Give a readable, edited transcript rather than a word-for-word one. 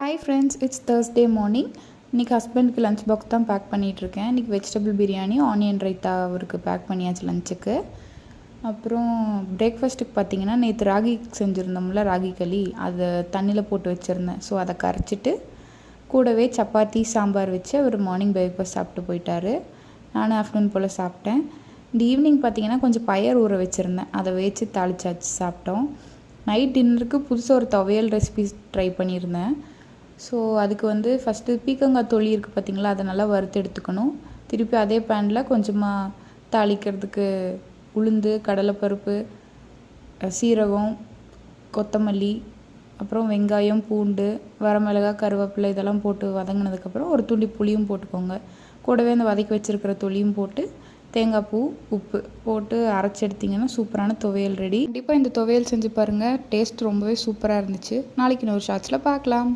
Hi friends, it's Thursday morning. இன்றைக்கி ஹஸ்பண்டுக்கு lunch box தான் பேக் பண்ணிகிட்ருக்கேன். இன்றைக்கி வெஜிடபிள் பிரியாணி, ஆனியன் ரைத்தா அவருக்கு பேக் பண்ணியாச்சு லஞ்சுக்கு. அப்புறம் பிரேக்ஃபாஸ்ட்டுக்கு பார்த்திங்கன்னா, நேற்று ராகி செஞ்சுருந்தோம்ல, ராகி களி, அதை தண்ணியில் போட்டு வச்சுருந்தேன். ஸோ அதை கரைச்சிட்டு கூடவே சப்பாத்தி சாம்பார் வச்சு அவர் மார்னிங் பிரேக்ஃபாஸ்ட் சாப்பிட்டு போயிட்டார். நானும் ஆஃப்டர்நூன் போல் சாப்பிட்டேன். இந்த ஈவினிங் பார்த்திங்கன்னா கொஞ்சம் பயர் ஊற வச்சுருந்தேன், அதை வச்சு தாளிச்சாச்சு சாப்பிட்டோம். நைட் டின்னருக்கு புதுசாக ஒரு துவையல் ரெசிபி ட்ரை பண்ணியிருந்தேன். ஸோ அதுக்கு ஃபஸ்ட்டு பீக்கங்காய் தொளி இருக்குது பார்த்திங்களா, அதை நல்லா வறுத்து எடுத்துக்கணும். திருப்பி அதே பேனில் கொஞ்சமாக தாளிக்கிறதுக்கு உளுந்து, கடலைப்பருப்பு, சீரகம், கொத்தமல்லி, அப்புறம் வெங்காயம், பூண்டு, வரமிளகாய், கருவேப்பிலை இதெல்லாம் போட்டு வதங்கினதுக்கப்புறம் ஒரு துண்டி புளியும் போட்டுக்கோங்க. கூடவே அந்த வதக்கி வச்சுருக்கிற தொளியும் போட்டு தேங்காய் பூ, உப்பு போட்டு அரைச்சி எடுத்திங்கன்னா சூப்பரான துவையல் ரெடி. கண்டிப்பாக இந்த துவையல் செஞ்சு பாருங்கள், டேஸ்ட் ரொம்பவே சூப்பராக இருந்துச்சு. நாளைக்கு இன்னொரு ஷார்ட்ஸில் பார்க்கலாம்.